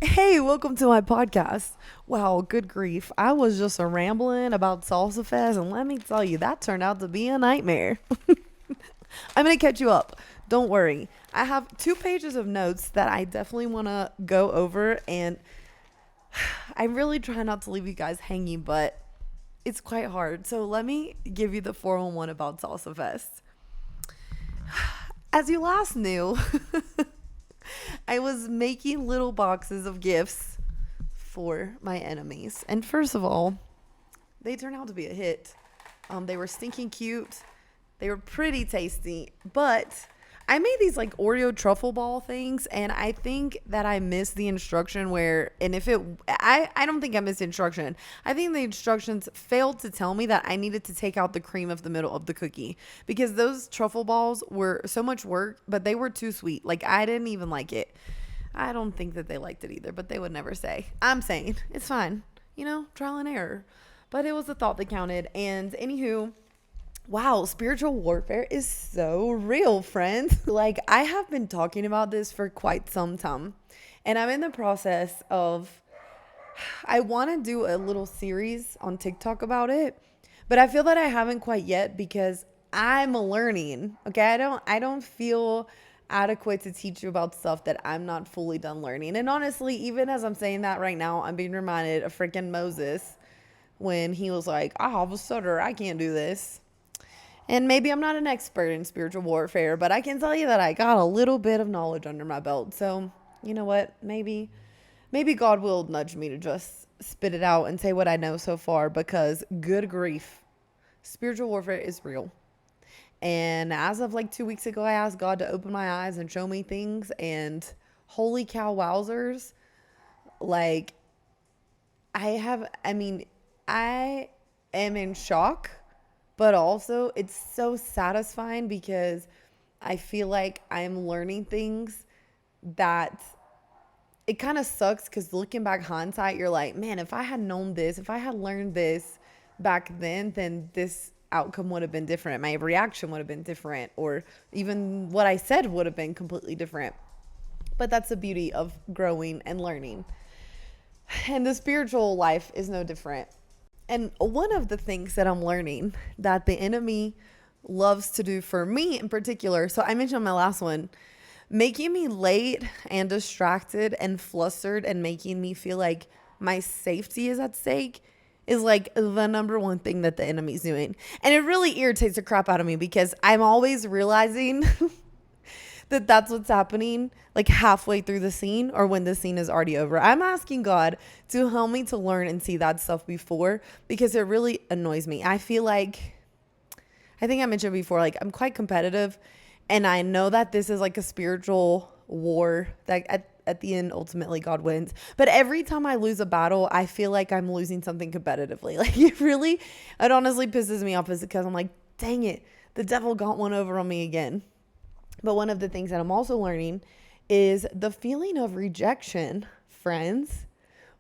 Hey, welcome to my podcast. Wow, good grief. I was just a rambling about Salsa Fest, and let me tell you, that turned out to be a nightmare. I'm going to catch you up. Don't worry. I have 2 pages of notes that I definitely want to go over, and I really try not to leave you guys hanging, but it's quite hard. So let me give you the 411 about Salsa Fest. As you last knew, I was making little boxes of gifts for my enemies. And first of all, they turned out to be a hit. They were stinking cute. They were pretty tasty. But I made these like Oreo truffle ball things, and I think that I missed the instruction where, and if it, I don't think I missed the instruction. I think the instructions failed to tell me that I needed to take out the cream of the middle of the cookie because those truffle balls were so much work, but they were too sweet. Like, I didn't even like it. I don't think that they liked it either, but they would never say. I'm saying it's fine, trial and error. But it was the thought that counted. And anywho, wow, spiritual warfare is so real, friends. Like, I have been talking about this for quite some time, and I'm in the process of, I want to do a little series on TikTok about it, but I feel that I haven't quite yet because I'm learning. Okay, I don't feel adequate to teach you about stuff that I'm not fully done learning. And honestly, even as I'm saying that right now, I'm being reminded of freaking Moses when he was like, I have a stutter, I can't do this. And maybe I'm not an expert in spiritual warfare, but I can tell you that I got a little bit of knowledge under my belt. So, you know what? Maybe God will nudge me to just spit it out and say what I know so far, because good grief, spiritual warfare is real. And as of like 2 weeks ago, I asked God to open my eyes and show me things. And holy cow, wowzers. Like, I am in shock, but also it's so satisfying because I feel like I'm learning things that it kind of sucks, because looking back hindsight, you're like, man, if I had known this, if I had learned this back then this outcome would have been different. My reaction would have been different, or even what I said would have been completely different. But that's the beauty of growing and learning. And the spiritual life is no different. And one of the things that I'm learning that the enemy loves to do for me in particular, so I mentioned on my last one, making me late and distracted and flustered and making me feel like my safety is at stake is like the number one thing that the enemy's doing. And it really irritates the crap out of me because I'm always realizing that that's what's happening like halfway through the scene or when the scene is already over. I'm asking God to help me to learn and see that stuff before, because it really annoys me. I feel like, I think I mentioned before, like, I'm quite competitive, and I know that this is like a spiritual war that at the end, ultimately, God wins. But every time I lose a battle, I feel like I'm losing something competitively. Like, it honestly pisses me off, is because I'm like, dang it, the devil got one over on me again. But one of the things that I'm also learning is the feeling of rejection, friends.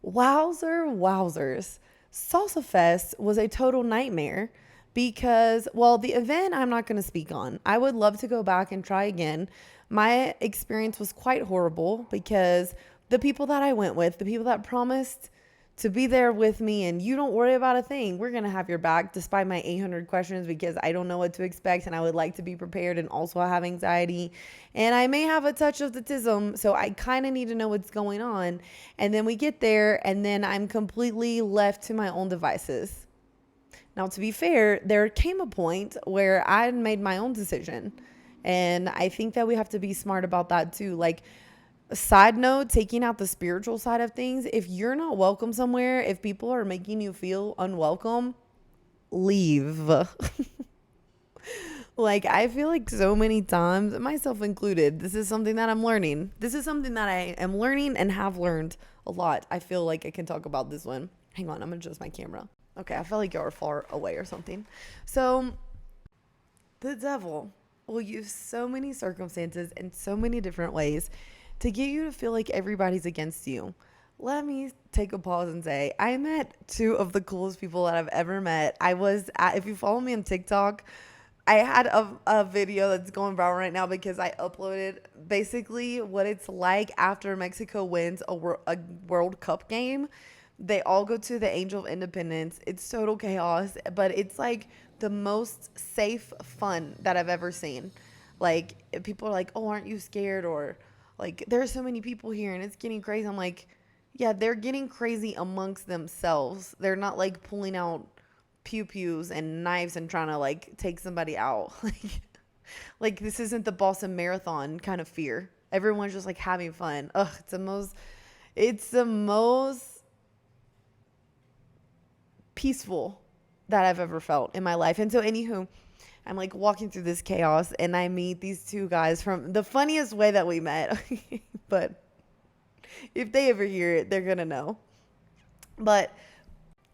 Wowzers. Salsa Fest was a total nightmare because, well, the event I'm not going to speak on. I would love to go back and try again. My experience was quite horrible because the people that I went with, the people that promised to be there with me, and you don't worry about a thing, we're going to have your back despite my 800 questions, because I don't know what to expect and I would like to be prepared, and also I have anxiety and I may have a touch of autism, so I kind of need to know what's going on. And then we get there and then I'm completely left to my own devices. Now, to be fair, there came a point where I made my own decision, and I think that we have to be smart about that too. Like, side note, taking out the spiritual side of things, if you're not welcome somewhere, if people are making you feel unwelcome, leave. Like, I feel like so many times, myself included, this is something that I'm learning. This is something that I am learning and have learned a lot. I feel like I can talk about this one. Hang on, I'm gonna adjust my camera. Okay, I felt like y'all were far away or something. So, the devil will use so many circumstances in so many different ways to get you to feel like everybody's against you. Let me take a pause and say, I met 2 of the coolest people that I've ever met. If you follow me on TikTok, I had a video that's going viral right now because I uploaded basically what it's like after Mexico wins a World Cup game. They all go to the Angel of Independence. It's total chaos, but it's like the most safe fun that I've ever seen. Like, people are like, "Oh, aren't you scared?" Or like, "There are so many people here and it's getting crazy." I'm like, "Yeah, they're getting crazy amongst themselves. They're not like pulling out pew pews and knives and trying to like take somebody out." Like this isn't the Boston Marathon kind of fear. Everyone's just like having fun. Ugh, it's the most peaceful that I've ever felt in my life. And so, anywho, I'm like walking through this chaos and I meet these two guys from the funniest way that we met. But if they ever hear it, they're gonna know. But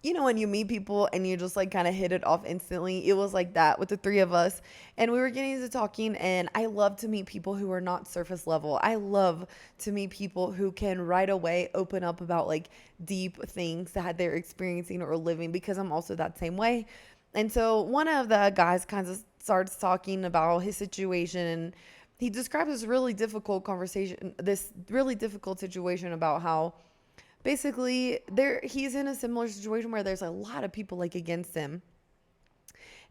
when you meet people and you just like kind of hit it off instantly, it was like that with the three of us. And we were getting into talking, and I love to meet people who are not surface level. I love to meet people who can right away open up about like deep things that they're experiencing or living, because I'm also that same way. And so one of the guys kind of starts talking about his situation, and he describes this really difficult situation about how basically he's in a similar situation where there's a lot of people like against him.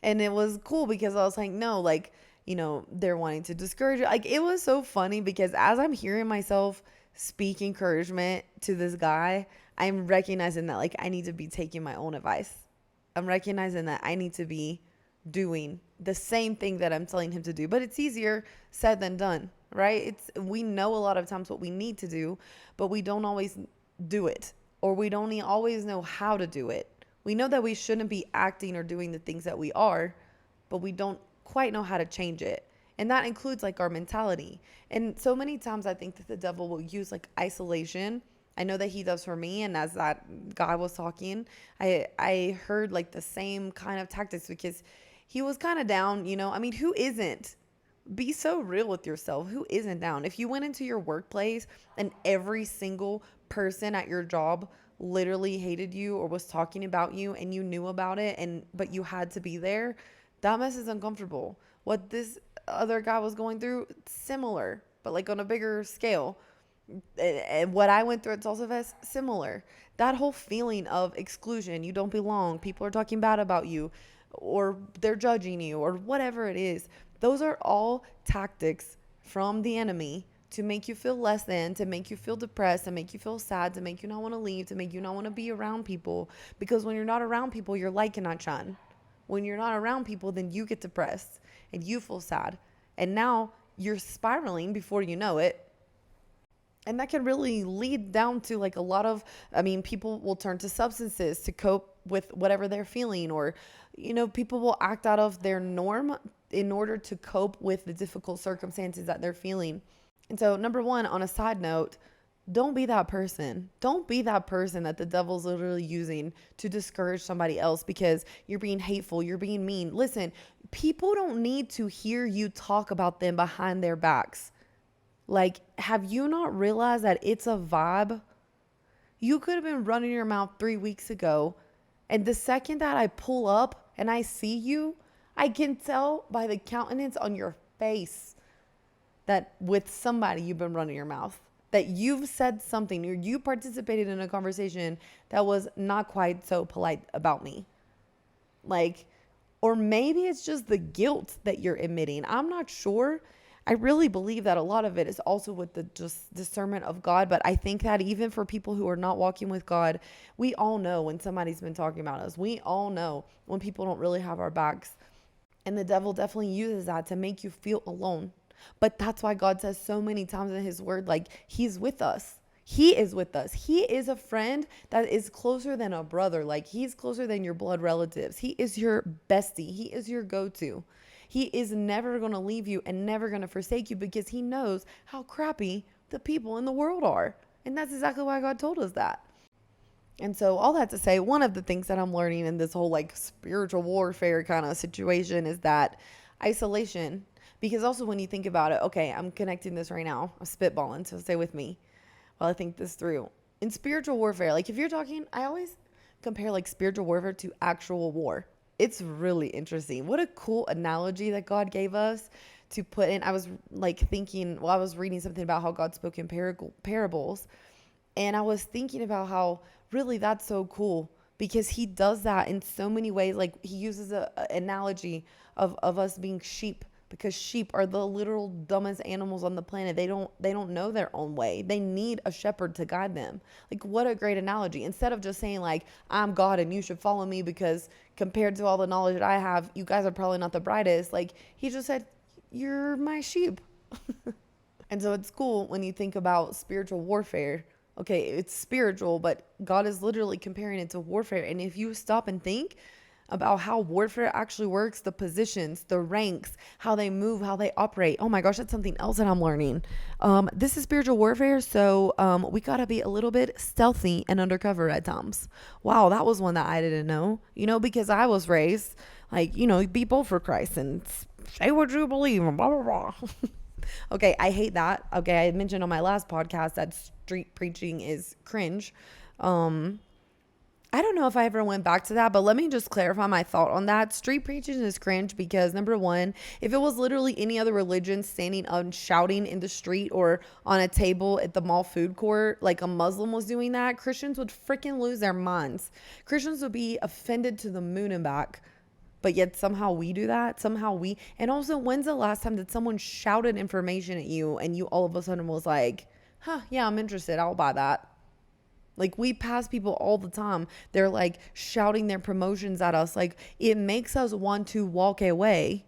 And it was cool because I was like, no, like, they're wanting to discourage you. Like, it was so funny because as I'm hearing myself speak encouragement to this guy, I'm recognizing that like I need to be taking my own advice. I'm recognizing that I need to be doing the same thing that I'm telling him to do. But it's easier said than done, right? We know a lot of times what we need to do, but we don't always do it, or we don't always know how to do it. We know that we shouldn't be acting or doing the things that we are, but we don't quite know how to change it. And that includes like our mentality. And so many times I think that the devil will use like isolation. I know that he does for me. And as that guy was talking, I heard like the same kind of tactics because he was kind of down, I mean, who isn't? Be so real with yourself. Who isn't down? If you went into your workplace and every single person at your job literally hated you or was talking about you and you knew about it, but you had to be there, that mess is uncomfortable. What this other guy was going through, similar, but like on a bigger scale. And what I went through at Salsa Fest, similar. That whole feeling of exclusion, you don't belong, people are talking bad about you, or they're judging you, or whatever it is. Those are all tactics from the enemy to make you feel less than, to make you feel depressed, to make you feel sad, to make you not want to leave, to make you not want to be around people. Because when you're not around people, your light cannot shine. When you're not around people, then you get depressed and you feel sad. And now you're spiraling before you know it. And that can really lead down to like people will turn to substances to cope with whatever they're feeling, or, people will act out of their norm in order to cope with the difficult circumstances that they're feeling. And so, number one, on a side note, don't be that person. Don't be that person that the devil's literally using to discourage somebody else because you're being hateful, you're being mean. Listen, people don't need to hear you talk about them behind their backs. Like, have you not realized that it's a vibe? You could have been running your mouth 3 weeks ago, and the second that I pull up and I see you, I can tell by the countenance on your face that with somebody you've been running your mouth, that you've said something or you participated in a conversation that was not quite so polite about me. Like, or maybe it's just the guilt that you're emitting. I'm not sure. I really believe that a lot of it is also with the just discernment of God. But I think that even for people who are not walking with God, we all know when somebody's been talking about us. We all know when people don't really have our backs. And the devil definitely uses that to make you feel alone. But that's why God says so many times in his word, like, he's with us. He is with us. He is a friend that is closer than a brother. Like, he's closer than your blood relatives. He is your bestie. He is your go-to. He is never going to leave you and never going to forsake you because he knows how crappy the people in the world are. And that's exactly why God told us that. And so all that to say, one of the things that I'm learning in this whole like spiritual warfare kind of situation is that isolation. Because also when you think about it, okay, I'm connecting this right now. I'm spitballing, so stay with me while I think this through. In spiritual warfare, like if you're talking, I always compare like spiritual warfare to actual war. it's really interesting. What a cool analogy that God gave us to put in. I was like thinking, I was reading something about how God spoke in parables, and I was thinking about how really that's so cool because he does that in so many ways. Like he uses a analogy of us being sheep, because sheep are the literal dumbest animals on the planet. They don't know their own way. They need a shepherd to guide them. Like what a great analogy. Instead of just saying like, I'm God and you should follow me because compared to all the knowledge that I have, you guys are probably not the brightest. Like he just said, you're my sheep. And so it's cool when you think about spiritual warfare. Okay, it's spiritual, but God is literally comparing it to warfare. And if you stop and think about how warfare actually works, the positions, the ranks, how they move, how they operate. Oh my gosh, that's something else that I'm learning. This is spiritual warfare, so we gotta be a little bit stealthy and undercover at times. Wow, that was one that I didn't know. Because I was raised like, be bold for Christ and say what you believe and blah blah blah. Okay, I hate that. Okay, I mentioned on my last podcast that street preaching is cringe. I don't know if I ever went back to that, but let me just clarify my thought on that. Street preaching is cringe because, number one, if it was literally any other religion standing up and shouting in the street or on a table at the mall food court, like a Muslim was doing that, Christians would freaking lose their minds. Christians would be offended to the moon and back. But yet somehow we do that. And also, when's the last time that someone shouted information at you and you all of a sudden was like, yeah, I'm interested. I'll buy that. Like we pass people all the time. They're like shouting their promotions at us. Like it makes us want to walk away.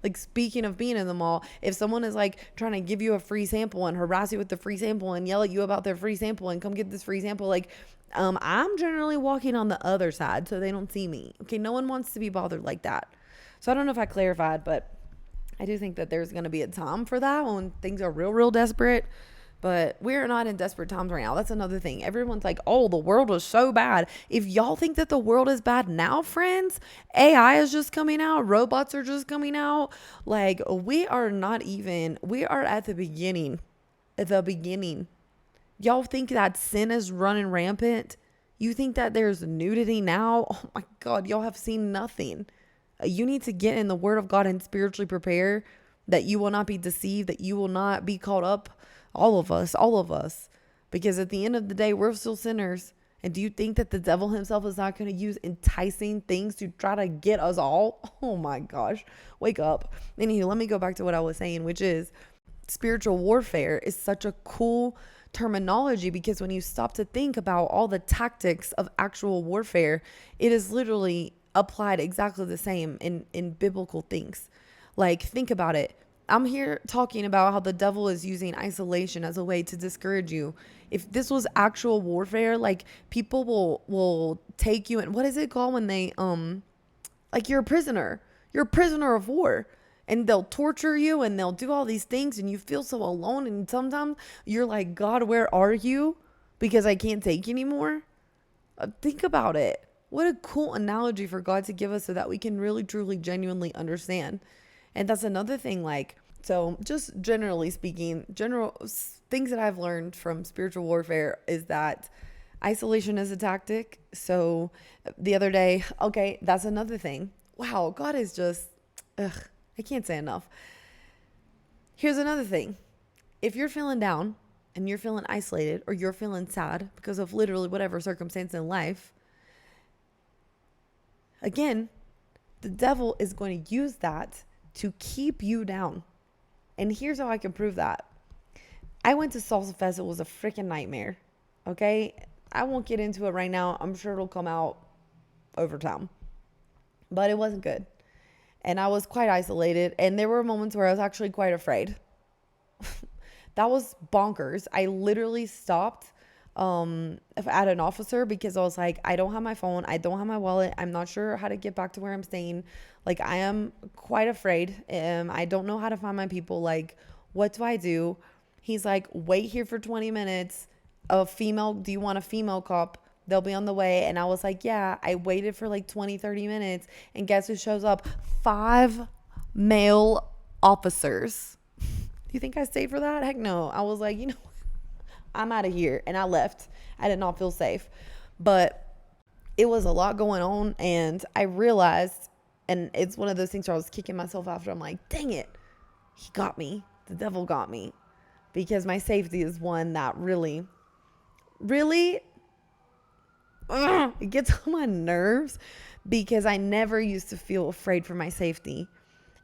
Like speaking of being in the mall, if someone is like trying to give you a free sample and harass you with the free sample and yell at you about their free sample and come get this free sample, like I'm generally walking on the other side so they don't see me. Okay, no one wants to be bothered like that. So I don't know if I clarified, but I do think that there's going to be a time for that when things are real, real desperate. But we're not in desperate times right now. That's another thing. Everyone's like, oh, the world is so bad. If y'all think that the world is bad now, friends, AI is just coming out. Robots are just coming out. Like, we are at the beginning. At the beginning. Y'all think that sin is running rampant? You think that there's nudity now? Oh my God, y'all have seen nothing. You need to get in the Word of God and spiritually prepare that you will not be deceived, that you will not be caught up. All of us. Because at the end of the day, we're still sinners. And do you think that the devil himself is not going to use enticing things to try to get us all? Oh my gosh. Wake up. Anywho, let me go back to what I was saying, which is spiritual warfare is such a cool terminology because when you stop to think about all the tactics of actual warfare, it is literally applied exactly the same in biblical things. Like, think about it. I'm here talking about how the devil is using isolation as a way to discourage you. If this was actual warfare, like people will take you and what is it called when they like you're a prisoner of war, and they'll torture you and they'll do all these things and you feel so alone, and sometimes you're like, God, where are you? Because I can't take anymore. Think about it. What a cool analogy for God to give us so that we can really, truly, genuinely understand. And that's another thing, like, so just generally speaking, general things that I've learned from spiritual warfare is that isolation is a tactic. So the other day, okay, that's another thing. Wow, God is just, I can't say enough. Here's another thing. If you're feeling down and you're feeling isolated or you're feeling sad because of literally whatever circumstance in life, again, the devil is going to use that to keep you down. And here's how I can prove that. I went to Salsa Fest. It was a freaking nightmare. Okay? I won't get into it right now. I'm sure it'll come out over time. But it wasn't good. And I was quite isolated. And there were moments where I was actually quite afraid. That was bonkers. I literally stopped at an officer because I was like, I don't have my phone. I don't have my wallet. I'm not sure how to get back to where I'm staying. Like, I am quite afraid. I don't know how to find my people. Like, what do I do? He's like, wait here for 20 minutes. Do you want a female cop? They'll be on the way. And I was like, yeah. I waited for like 20, 30 minutes. And guess who shows up? 5 male officers. Do you think I stayed for that? Heck no. I was like, I'm out of here. And I left. I did not feel safe. But it was a lot going on, and I realized, and it's one of those things where I was kicking myself after. I'm like, dang it, he got me. The devil got me, because my safety is one that really, really, it gets on my nerves, because I never used to feel afraid for my safety.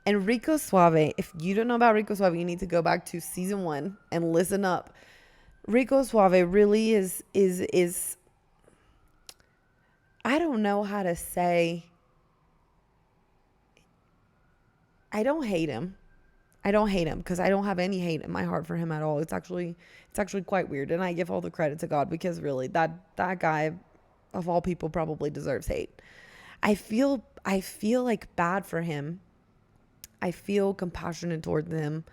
And Rico Suave, if you don't know about Rico Suave, you need to go back to season 1 and listen up. Rico Suave really is I don't know how to say. I don't hate him. I don't hate him, because I don't have any hate in my heart for him at all. It's actually quite weird, and I give all the credit to God, because really that guy of all people probably deserves hate. I feel like bad for him. I feel compassionate towards him.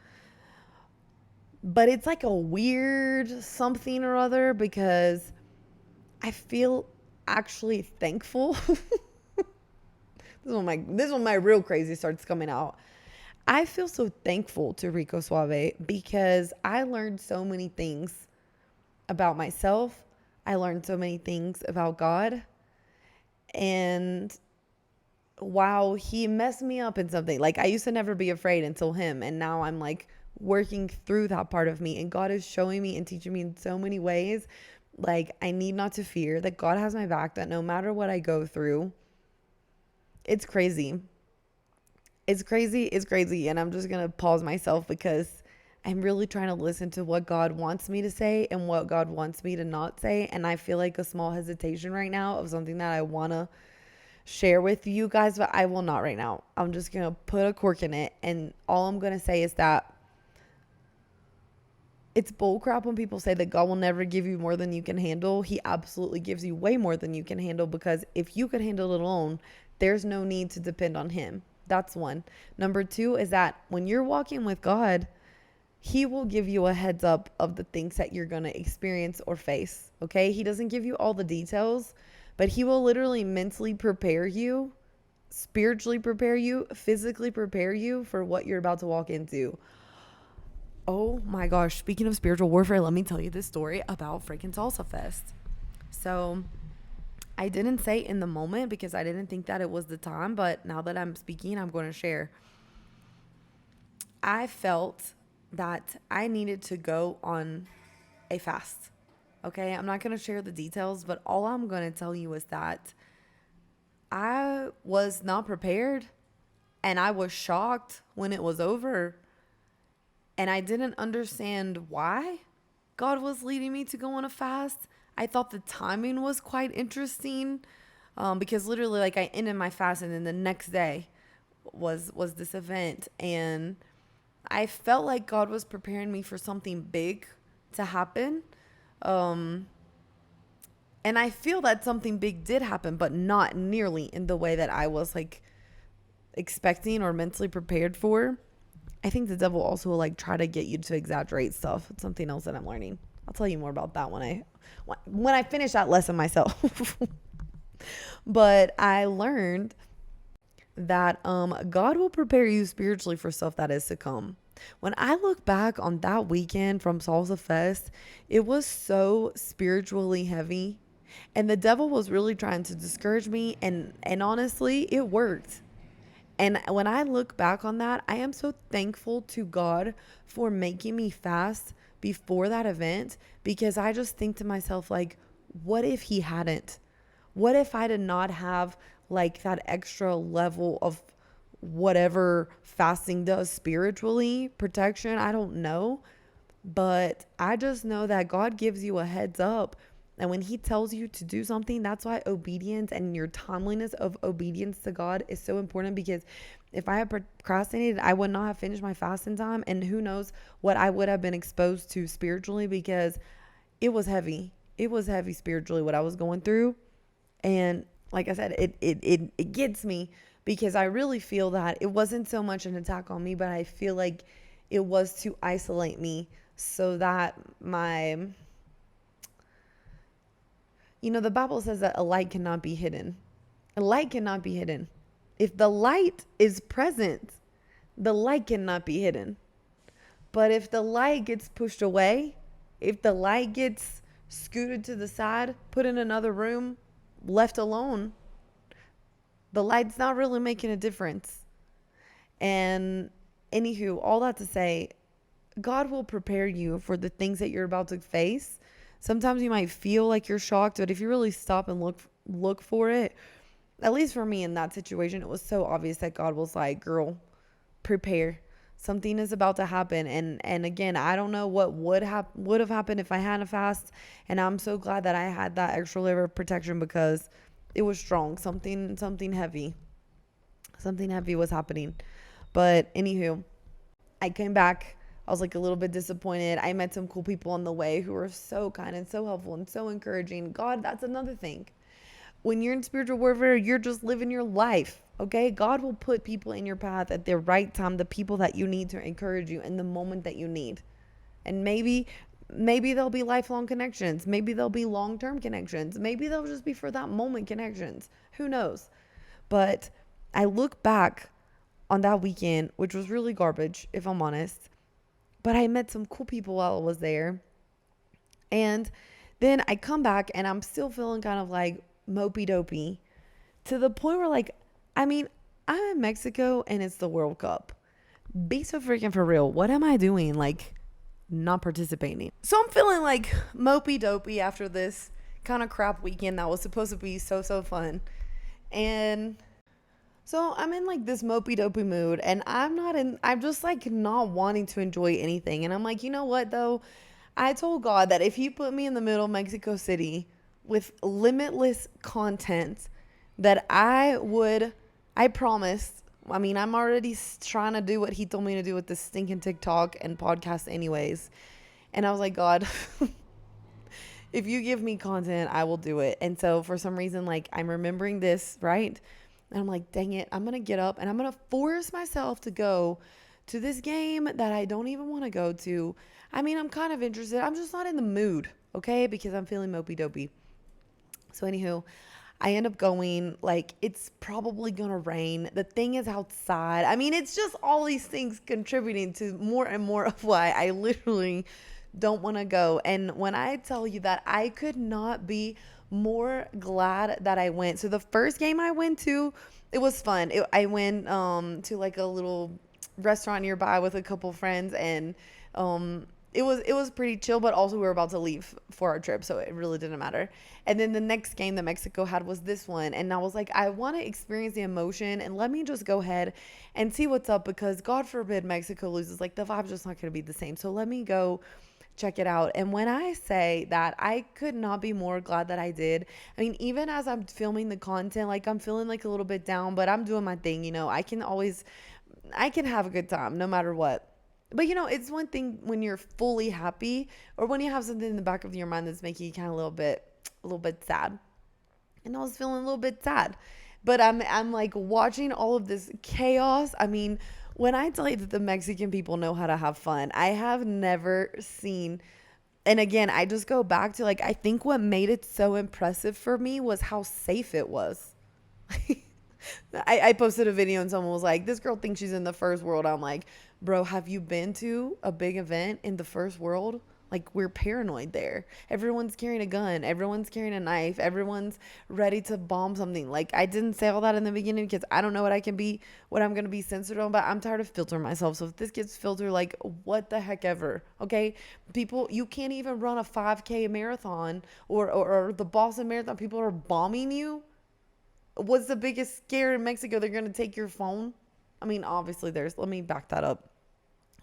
But it's like a weird something or other, because I feel actually thankful. This is when my real crazy starts coming out. I feel so thankful to Rico Suave, because I learned so many things about myself. I learned so many things about God. And wow, he messed me up in something. Like, I used to never be afraid until him. And now I'm like working through that part of me. And God is showing me and teaching me in so many ways. Like, I need not to fear, that God has my back, that no matter what I go through, it's crazy. It's crazy. It's crazy. And I'm just going to pause myself, because I'm really trying to listen to what God wants me to say and what God wants me to not say. And I feel like a small hesitation right now of something that I want to share with you guys, but I will not right now. I'm just going to put a cork in it. And all I'm going to say is that it's bullcrap when people say that God will never give you more than you can handle. He absolutely gives you way more than you can handle, because if you could handle it alone, there's no need to depend on him. That's one. Number two is that when you're walking with God, he will give you a heads up of the things that you're going to experience or face. Okay. He doesn't give you all the details, but he will literally mentally prepare you, spiritually prepare you, physically prepare you for what you're about to walk into. Oh my gosh. Speaking of spiritual warfare, let me tell you this story about freaking Salsa Fest. So I didn't say in the moment, because I didn't think that it was the time, but now that I'm speaking, I'm going to share. I felt that I needed to go on a fast. Okay, I'm not going to share the details, but all I'm going to tell you is that I was not prepared, and I was shocked when it was over, and I didn't understand why God was leading me to go on a fast. I thought the timing was quite interesting, because literally, like, I ended my fast, and then the next day was this event, and I felt like God was preparing me for something big to happen. Um, and I feel that something big did happen, but not nearly in the way that I was like expecting or mentally prepared for. I think the devil also will like try to get you to exaggerate stuff. It's something else that I'm learning. I'll tell you more about that when I finish that lesson myself. But I learned that God will prepare you spiritually for stuff that is to come. When I look back on that weekend from Salsa Fest, it was so spiritually heavy, and the devil was really trying to discourage me, and honestly, it worked. And when I look back on that, I am so thankful to God for making me fast before that event, because I just think to myself, like, what if he hadn't? What if I did not have like that extra level of whatever fasting does spiritually, protection? I don't know. But I just know that God gives you a heads up. And when he tells you to do something, that's why obedience and your timeliness of obedience to God is so important. Because if I had procrastinated, I would not have finished my fast in time. And who knows what I would have been exposed to spiritually, because it was heavy. It was heavy spiritually what I was going through. And like I said, it gets me, because I really feel that it wasn't so much an attack on me, but I feel like it was to isolate me so that the Bible says that a light cannot be hidden. A light cannot be hidden. If the light is present, the light cannot be hidden. But if the light gets pushed away, if the light gets scooted to the side, put in another room, left alone, the light's not really making a difference. And anywho, all that to say, God will prepare you for the things that you're about to face. Sometimes you might feel like you're shocked, but if you really stop and look for it, at least for me in that situation, it was so obvious that God was like, girl, prepare. Something is about to happen. And again, I don't know what would have happened if I hadn't fast. And I'm so glad that I had that extra layer of protection because it was strong. Something heavy. Something heavy was happening. But anywho, I came back. I was like a little bit disappointed. I met some cool people on the way who were so kind and so helpful and so encouraging. God, that's another thing. When you're in spiritual warfare, you're just living your life. Okay. God will put people in your path at the right time, the people that you need to encourage you in the moment that you need. And maybe there'll be lifelong connections. Maybe there'll be long-term connections. Maybe they'll just be for that moment connections. Who knows? But I look back on that weekend, which was really garbage, if I'm honest. But I met some cool people while I was there. And then I come back and I'm still feeling kind of like mopey dopey to the point where like, I mean, I'm in Mexico and it's the World Cup. Be so freaking for real. What am I doing? Like not participating. So I'm feeling like mopey dopey after this kind of crap weekend that was supposed to be so fun. And so I'm in like this mopey dopey mood and I'm just like not wanting to enjoy anything. And I'm like, you know what though? I told God that if he put me in the middle of Mexico City with limitless content that I promised. I mean, I'm already trying to do what he told me to do with this stinking TikTok and podcast anyways. And I was like, God, if you give me content, I will do it. And so for some reason, like I'm remembering this, right? And I'm like, dang it, I'm going to get up and I'm going to force myself to go to this game that I don't even want to go to. I mean, I'm kind of interested. I'm just not in the mood, okay? Because I'm feeling mopey dopey. So anywho, I end up going, like, it's probably going to rain. The thing is outside. I mean, it's just all these things contributing to more and more of why I literally don't want to go. And when I tell you that I could not be more glad that I went. So the first game I went to, it was fun. I went to like a little restaurant nearby with a couple friends and it was pretty chill, but also we were about to leave for our trip, so it really didn't matter. And then the next game that Mexico had was this one, and I was like, I want to experience the emotion, and let me just go ahead and see what's up, because God forbid Mexico loses, like the vibe's just not going to be the same. So let me go check it out. And when I say that, I could not be more glad that I did. I mean, even as I'm filming the content, like I'm feeling like a little bit down, but I'm doing my thing. You know, I can have a good time no matter what. But you know, it's one thing when you're fully happy or when you have something in the back of your mind that's making you kind of a little bit sad. And I was feeling a little bit sad. But I'm like watching all of this chaos. I mean, when I tell you that the Mexican people know how to have fun, I have never seen. And again, I just go back to like, I think what made it so impressive for me was how safe it was. I posted a video and someone was like, this girl thinks she's in the first world. I'm like, bro, have you been to a big event in the first world? Like, we're paranoid there. Everyone's carrying a gun. Everyone's carrying a knife. Everyone's ready to bomb something. Like, I didn't say all that in the beginning because I don't know what I'm going to be censored on, but I'm tired of filtering myself. So if this gets filtered, like, what the heck ever, okay? People, you can't even run a 5K marathon or the Boston Marathon. People are bombing you. What's the biggest scare in Mexico? They're going to take your phone. I mean, obviously let me back that up.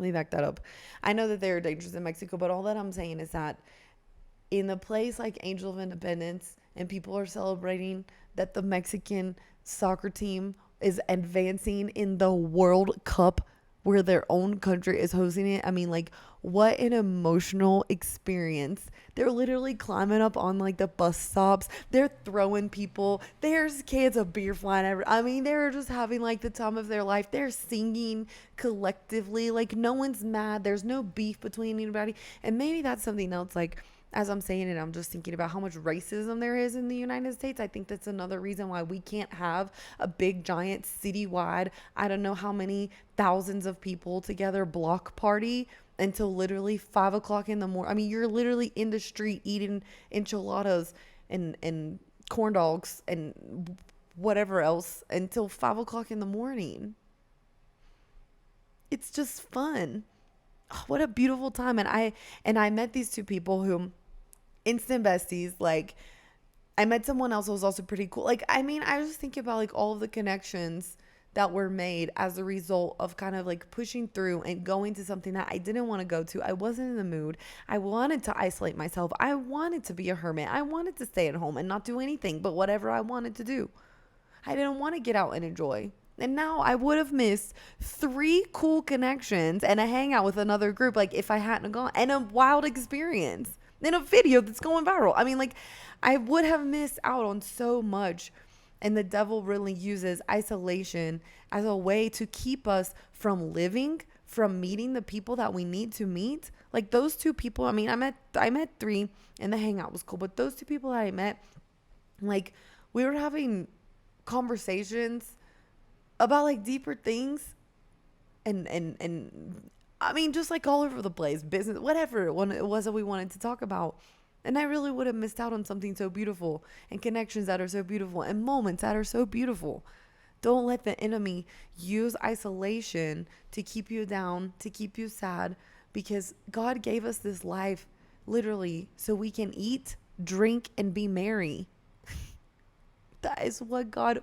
I know that there are dangers in Mexico, but all that I'm saying is that in a place like Angel of Independence and people are celebrating that the Mexican soccer team is advancing in the World Cup where their own country is hosting it. I mean, like, what an emotional experience. They're literally climbing up on like the bus stops. They're throwing people. There's kids of beer flying everywhere. I mean, they're just having like the time of their life. They're singing collectively. Like, no one's mad. There's no beef between anybody. And maybe that's something else. Like, as I'm saying it, I'm just thinking about how much racism there is in the United States. I think that's another reason why we can't have a big, giant, citywide, I don't know how many thousands of people together block party until literally 5 o'clock in the morning. I mean, you're literally in the street eating enchiladas and corn dogs and whatever else until 5 o'clock in the morning. It's just fun. Oh, what a beautiful time. And I met these two people who instant besties. Like, I met someone else who was also pretty cool. Like, I mean, I was just thinking about like all of the connections that were made as a result of kind of like pushing through and going to something that I didn't want to go to. I wasn't in the mood. I wanted to isolate myself. I wanted to be a hermit. I wanted to stay at home and not do anything but whatever I wanted to do. I didn't want to get out and enjoy. And now I would have missed 3 cool connections and a hangout with another group, like if I hadn't gone, and a wild experience in a video that's going viral. I mean, like, I would have missed out on so much. And the devil really uses isolation as a way to keep us from living, from meeting the people that we need to meet. Like those 2 people, I mean, I met 3 and the hangout was cool, but those 2 people that I met, like, we were having conversations about like deeper things and I mean, just like all over the place, business, whatever it was that we wanted to talk about. And I really would have missed out on something so beautiful and connections that are so beautiful and moments that are so beautiful. Don't let the enemy use isolation to keep you down, to keep you sad, because God gave us this life literally so we can eat, drink, and be merry. That is what God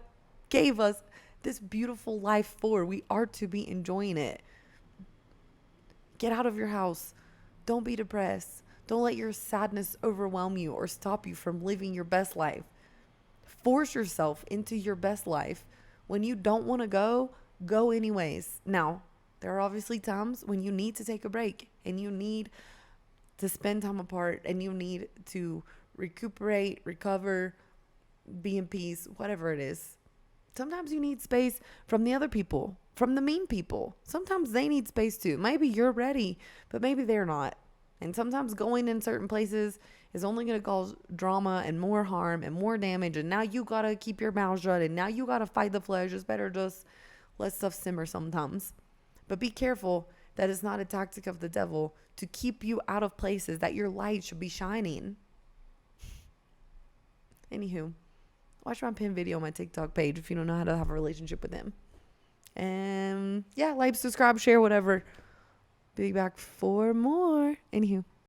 gave us this beautiful life for. We are to be enjoying it. Get out of your house. Don't be depressed. Don't let your sadness overwhelm you or stop you from living your best life. Force yourself into your best life. When you don't want to go, go anyways. Now, there are obviously times when you need to take a break and you need to spend time apart and you need to recuperate, recover, be in peace, whatever it is. Sometimes you need space from the other people, from the mean people. Sometimes they need space too. Maybe you're ready, but maybe they're not. And sometimes going in certain places is only going to cause drama and more harm and more damage. And now you got to keep your mouth shut and now you got to fight the flesh. It's better just let stuff simmer sometimes. But be careful that it's not a tactic of the devil to keep you out of places that your light should be shining. Anywho, watch my pin video on my TikTok page if you don't know how to have a relationship with him. And yeah, like, subscribe, share, whatever. Be back for more. Anywho.